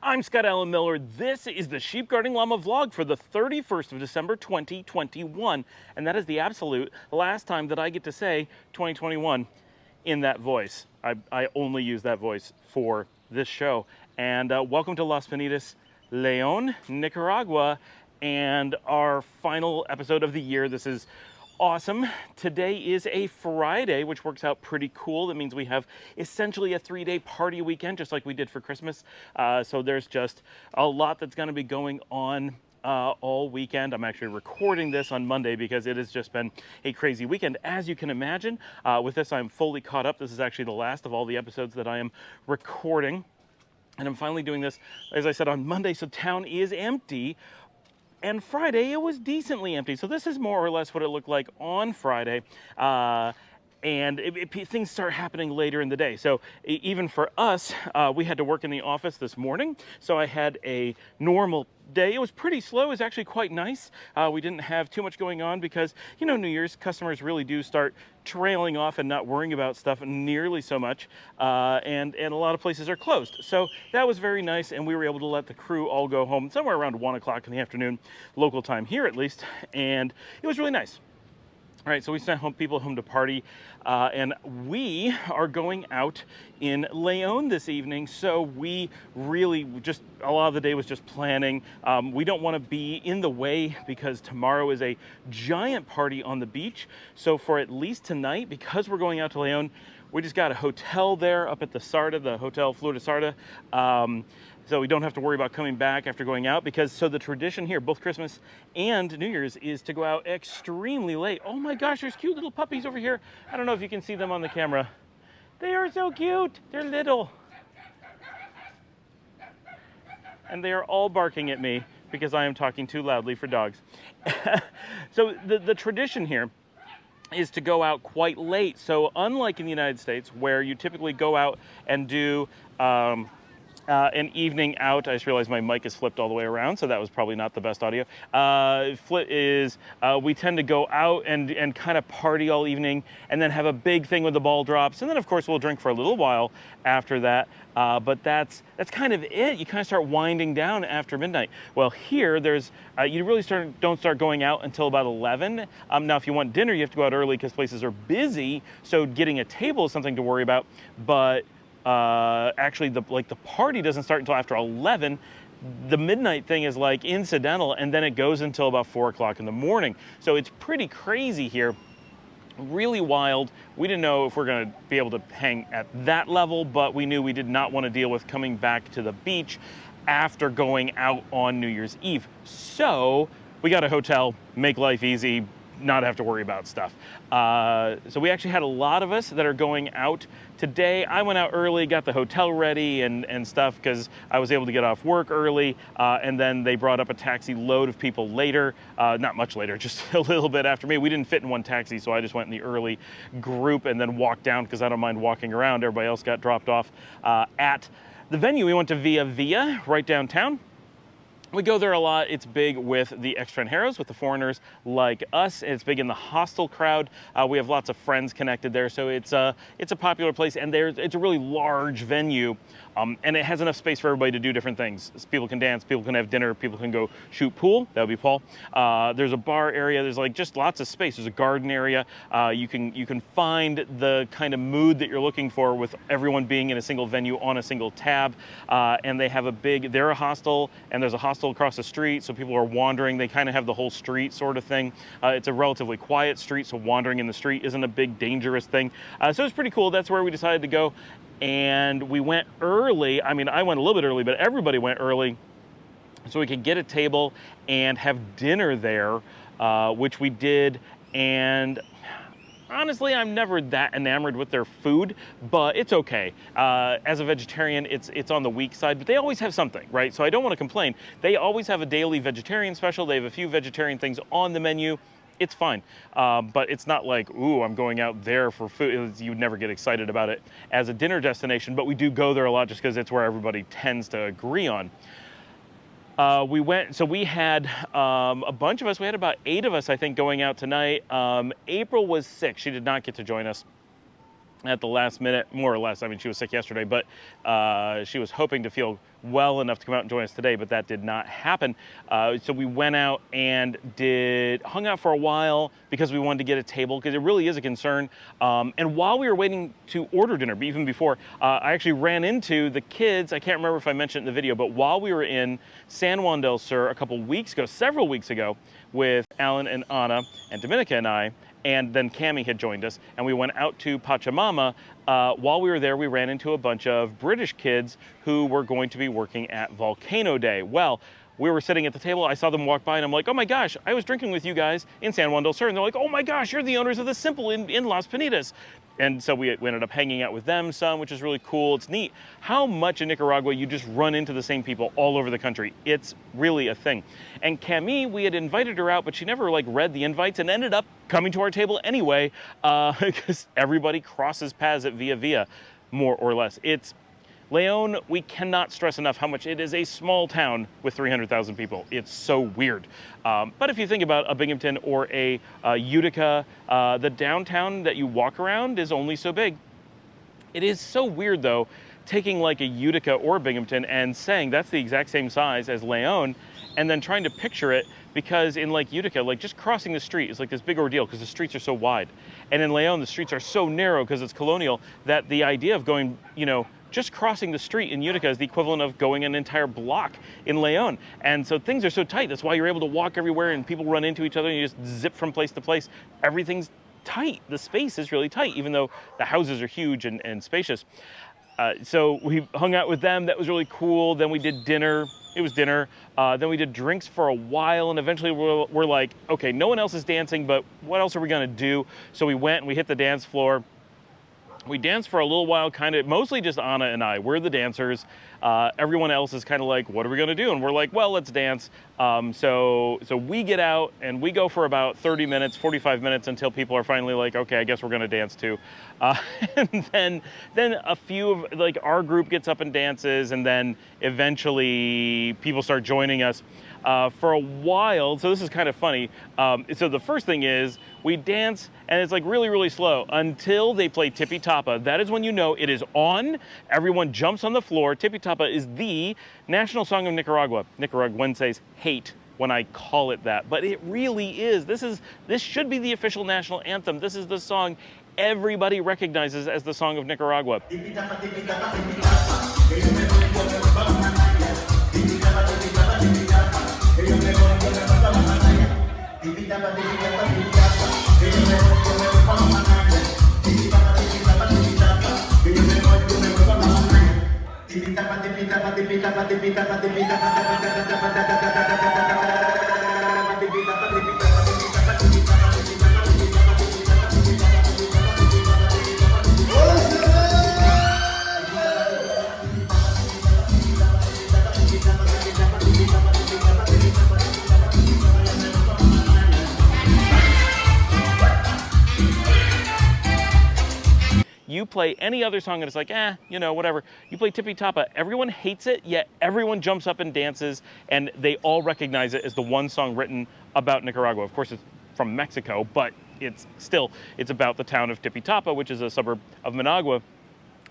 I'm Scott Allen Miller. This is the Sheep Guarding Llama vlog for the 31st of December 2021. And that is the absolute last time that I get to say 2021 in that voice. I only use that voice for this show. And welcome to Las Peñitas, León, Nicaragua, and our final episode of the year. This is awesome. Today is a Friday, which works out pretty cool. That means we have essentially a 3-day party weekend, just like we did for Christmas. So there's just a lot that's going to be going on all weekend. I'm actually recording this on Monday because it has just been a crazy weekend. As you can imagine, with this, I'm fully caught up. This is actually the last of all the episodes that I am recording. And I'm finally doing this, as I said, on Monday, so town is empty. And Friday, it was decently empty. So this is more or less what it looked like on Friday. And things start happening later in the day. So even for us, we had to work in the office this morning. So I had a normal day. It was pretty slow. It was actually quite nice. We didn't have too much going on because, you know, New Year's customers really do start trailing off and not worrying about stuff nearly so much. And a lot of places are closed. So that was very nice. And we were able to let the crew all go home somewhere around 1 o'clock in the afternoon, local time here at least. And it was really nice. All right, so we sent people home to party, and we are going out in León this evening. So we really just, a lot of the day was just planning. We don't want to be in the way because tomorrow is a giant party on the beach. So for at least tonight, because we're going out to León, we just got a hotel there up at the Sarda, the Hotel Flor de Sarda. So we don't have to worry about coming back after going out because, so the tradition here, both Christmas and New Year's, is to go out extremely late. Oh my gosh, there's cute little puppies over here. I don't know if you can see them on the camera. They are so cute. They're little. And they are all barking at me because I am talking too loudly for dogs. So the tradition here is to go out quite late. So unlike in the United States, where you typically go out and do an evening out. I just realized my mic is flipped all the way around, so that was probably not the best audio. We tend to go out and kind of party all evening and then have a big thing with the ball drops. And then, of course, we'll drink for a little while after that. But that's kind of it. You kind of start winding down after midnight. Well, here, you really don't start going out until about 11. Now, if you want dinner, you have to go out early because places are busy. So getting a table is something to worry about. But actually, the party doesn't start until after 11. The midnight thing is like incidental, and then it goes until about 4 o'clock in the morning. So it's pretty crazy here, really wild. We didn't know if we're going to be able to hang at that level, but we knew we did not want to deal with coming back to the beach after going out on New Year's Eve. So we got a hotel, make life easy, not have to worry about stuff. So we actually had a lot of us that are going out today. I went out early, got the hotel ready and stuff because I was able to get off work early. And then they brought up a taxi load of people later, not much later, just a little bit after me. We didn't fit in one taxi, so I just went in the early group and then walked down because I don't mind walking around. Everybody else got dropped off at the venue. We went to ViaVia right downtown. We go there a lot. It's big with the extranjeros, with the foreigners like us. It's big in the hostel crowd. We have lots of friends connected there, so it's a popular place, and it's a really large venue, and it has enough space for everybody to do different things. So people can dance, people can have dinner, people can go shoot pool. That would be Paul. There's a bar area. There's like just lots of space. There's a garden area. You can find the kind of mood that you're looking for with everyone being in a single venue on a single tab, and they have they're a hostel, and there's a hostel across the street, so people are wandering. They kind of have the whole street sort of thing. It's a relatively quiet street, so wandering in the street isn't a big dangerous thing. So it's pretty cool. That's where we decided to go, and we went early. I mean, I went a little bit early, but everybody went early so we could get a table and have dinner there, which we did. And honestly, I'm never that enamored with their food, but it's okay. As a vegetarian, it's on the weak side, but they always have something, right? So I don't want to complain. They always have a daily vegetarian special. They have a few vegetarian things on the menu. It's fine, but it's not like, ooh, I'm going out there for food. You'd never get excited about it as a dinner destination, but we do go there a lot just because it's where everybody tends to agree on. We had a bunch of us. We had about 8 of us, I think, going out tonight. April was sick. She did not get to join us. at the last minute, more or less. I mean, she was sick yesterday, but she was hoping to feel well enough to come out and join us today, but that did not happen. So we went out and hung out for a while because we wanted to get a table, because it really is a concern. And while we were waiting to order dinner, but even before, I actually ran into the kids. I can't remember if I mentioned it in the video, but while we were in San Juan del Sur a couple weeks ago, several weeks ago, with Alan and Anna and Dominica and I, and then Cami had joined us, and we went out to Pachamama. While we were there, we ran into a bunch of British kids who were going to be working at Volcano Day. Well, we were sitting at the table, I saw them walk by, and I'm like, oh my gosh, I was drinking with you guys in San Juan del Sur. And they're like, oh my gosh, you're the owners of the Simple in Las Peñitas. And so we ended up hanging out with them some, which is really cool. It's neat how much in Nicaragua you just run into the same people all over the country. It's really a thing. And Cami, we had invited her out, but she never read the invites and ended up coming to our table anyway, because everybody crosses paths at ViaVia, more or less. León, we cannot stress enough how much it is a small town with 300,000 people. It's so weird. But if you think about a Binghamton or a Utica, the downtown that you walk around is only so big. It is so weird, though, taking a Utica or Binghamton and saying that's the exact same size as León, and then trying to picture it, because in Utica, just crossing the street is this big ordeal because the streets are so wide. And in León, the streets are so narrow because it's colonial, that the idea of going, just crossing the street in Utica is the equivalent of going an entire block in León. And so things are so tight. That's why you're able to walk everywhere and people run into each other and you just zip from place to place. Everything's tight. The space is really tight, even though the houses are huge and spacious. So we hung out with them. That was really cool. Then we did dinner. It was dinner. Then we did drinks for a while, and eventually we're like, okay, no one else is dancing, but what else are we gonna do? So we went and we hit the dance floor. We danced for a little while, mostly just Anna and I. We're the dancers. Everyone else is what are we gonna do? And we're like, well, let's dance. So we get out and we go for about 30 minutes, 45 minutes until people are finally like, okay, I guess we're gonna dance too. And then a few of our group gets up and dances, and then eventually people start joining us. For a while, so this is kind of funny. So the first thing is we dance, and it's really, really slow until they play Tipitapa. That is when you know it is on. Everyone jumps on the floor. Tipitapa is the national song of Nicaragua. Nicaraguenses hate when I call it that, but it really is. This should be the official national anthem. This is the song everybody recognizes as the song of Nicaragua. Tipitapa, tipitapa, tipitapa. You play any other song and it's whatever. You play Tipitapa, everyone hates it, yet everyone jumps up and dances, and they all recognize it as the one song written about Nicaragua. Of course, it's from Mexico, but it's about the town of Tipitapa, which is a suburb of Managua.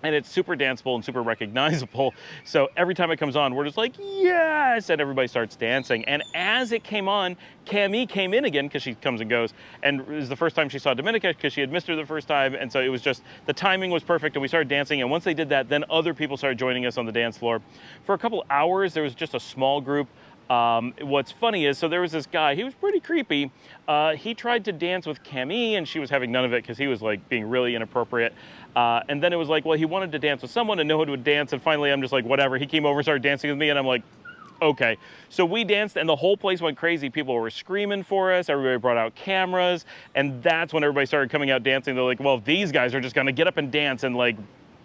And it's super danceable and super recognizable. So every time it comes on, we're just like, yes! And everybody starts dancing. And as it came on, Cami came in again, because she comes and goes. And it was the first time she saw Dominica, because she had missed her the first time. And so it was just, the timing was perfect, and we started dancing. And once they did that, then other people started joining us on the dance floor. For a couple hours, there was just a small group. What's funny is, so there was this guy, he was pretty creepy. He tried to dance with Cami, and she was having none of it because he was being really inappropriate. And then it was well, he wanted to dance with someone and no one would dance. And finally, I'm just whatever. He came over and started dancing with me, and I'm like, okay. So we danced, and the whole place went crazy. People were screaming for us. Everybody brought out cameras. And that's when everybody started coming out dancing. They're like, well, if these guys are just going to get up and dance and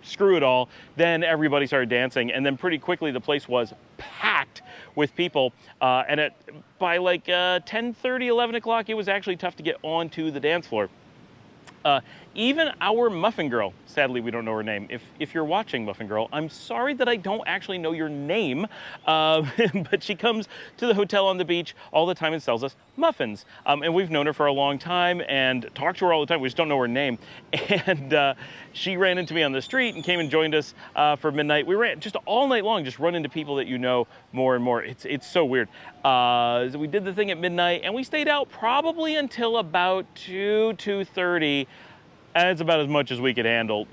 screw it all, then everybody started dancing. And then pretty quickly the place was packed with people, and by 10:30, 11 o'clock, it was actually tough to get onto the dance floor. Even our Muffin Girl, sadly we don't know her name. If you're watching, Muffin Girl, I'm sorry that I don't actually know your name, but she comes to the hotel on the beach all the time and sells us muffins. And we've known her for a long time and talked to her all the time. We just don't know her name. And she ran into me on the street and came and joined us for midnight. We ran just all night long, just run into people that you know more and more. It's so weird. So we did the thing at midnight and we stayed out probably until about 2:30. And it's about as much as we could handle.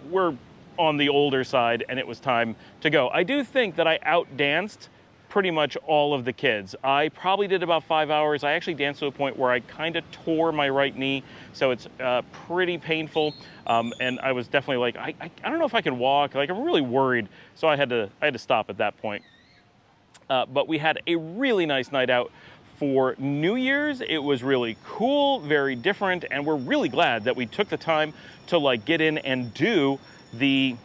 We're on the older side and it was time to go. I do think that I outdanced pretty much all of the kids. I probably did about 5 hours. I actually danced to a point where I kind of tore my right knee, so it's pretty painful. And I was definitely like, I don't know if I can walk. Like, I'm really worried, so I had to stop at that point. But we had a really nice night out for New Year's. It was really cool, very different, and we're really glad that we took the time to like get in and do the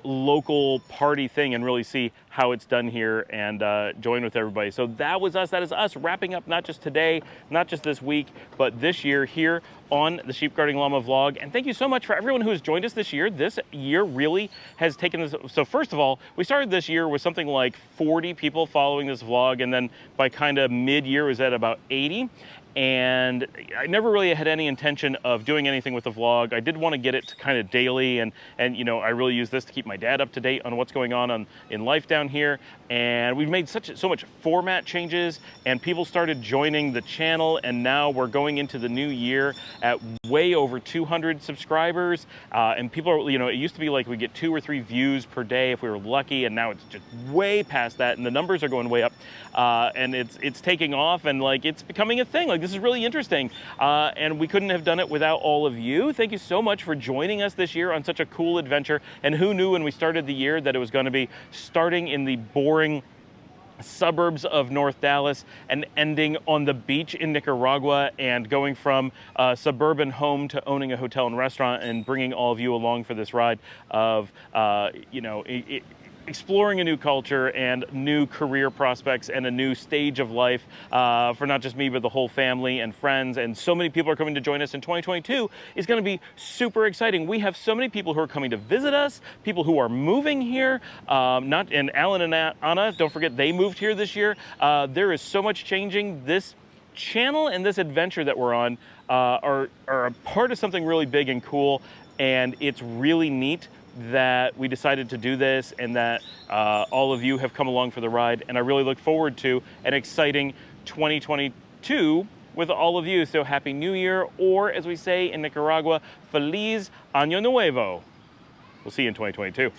local party thing and really see how it's done here and join with everybody. So that was us. That is us wrapping up not just today, not just this week, but this year here on the Sheep Guarding Llama vlog. And thank you so much for everyone who has joined us this year. This year really has taken this. So first of all, we started this year with something like 40 people following this vlog. And then by kind of mid-year, it was at about 80. And I never really had any intention of doing anything with the vlog. I did want to get it to kind of daily, and you know, I really use this to keep my dad up to date on what's going on in life down here. And we've made so much format changes, and people started joining the channel, and now we're going into the new year at way over 200 subscribers. And people are, you know, it used to be like we get 2 or 3 views per day if we were lucky, and now it's just way past that, and the numbers are going way up. And it's taking off, and like it's becoming a thing. Like, this is really interesting, and we couldn't have done it without all of you. Thank you so much for joining us this year on such a cool adventure. And who knew when we started the year that it was going to be starting in the boring suburbs of North Dallas and ending on the beach in Nicaragua, and going from a suburban home to owning a hotel and restaurant, and bringing all of you along for this ride of, you know, exploring a new culture and new career prospects and a new stage of life for not just me, but the whole family and friends. And so many people are coming to join us in 2022. Is going to be super exciting. We have so many people who are coming to visit us, people who are moving here. And Alan and Anna, don't forget, they moved here this year. There is so much changing. This channel and this adventure that we're on are a part of something really big and cool. And it's really neat that we decided to do this, and that all of you have come along for the ride. And I really look forward to an exciting 2022 with all of you. So Happy New Year, or as we say in Nicaragua, Feliz Año Nuevo. We'll see you in 2022.